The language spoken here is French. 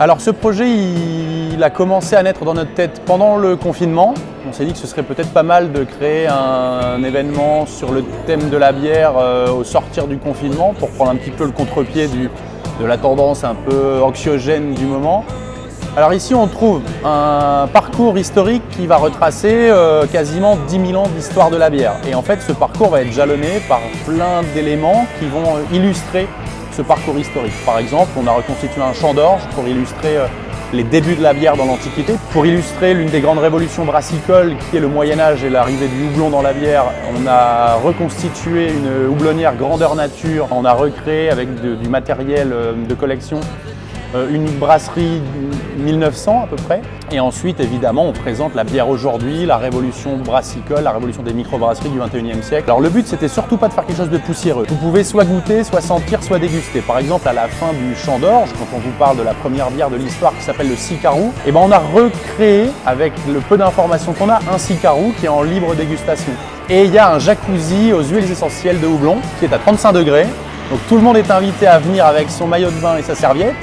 Alors ce projet, il a commencé à naître dans notre tête pendant le confinement. On s'est dit que ce serait peut-être pas mal de créer un événement sur le thème de la bière au sortir du confinement pour prendre un petit peu le contre-pied de la tendance un peu anxiogène du moment. Alors ici on trouve un parcours historique qui va retracer quasiment 10 000 ans d'histoire de la bière. Et en fait ce parcours va être jalonné par plein d'éléments qui vont illustrer ce parcours historique. Par exemple, on a reconstitué un champ d'orge pour illustrer les débuts de la bière dans l'Antiquité. Pour illustrer l'une des grandes révolutions brassicoles qui est le Moyen-Âge et l'arrivée du houblon dans la bière, on a reconstitué une houblonnière grandeur nature. On a recréé avec du matériel de collection une brasserie 1900 à peu près. Et ensuite, évidemment, on présente la bière aujourd'hui, la révolution brassicole, la révolution des microbrasseries du 21e siècle. Alors le but, c'était surtout pas de faire quelque chose de poussiéreux. Vous pouvez soit goûter, soit sentir, soit déguster. Par exemple, à la fin du Champ d'Orge, quand on vous parle de la première bière de l'histoire qui s'appelle le Sicarou, et on a recréé, avec le peu d'informations qu'on a, un Sicarou qui est en libre dégustation. Et il y a un jacuzzi aux huiles essentielles de houblon qui est à 35 degrés. Donc tout le monde est invité à venir avec son maillot de bain et sa serviette.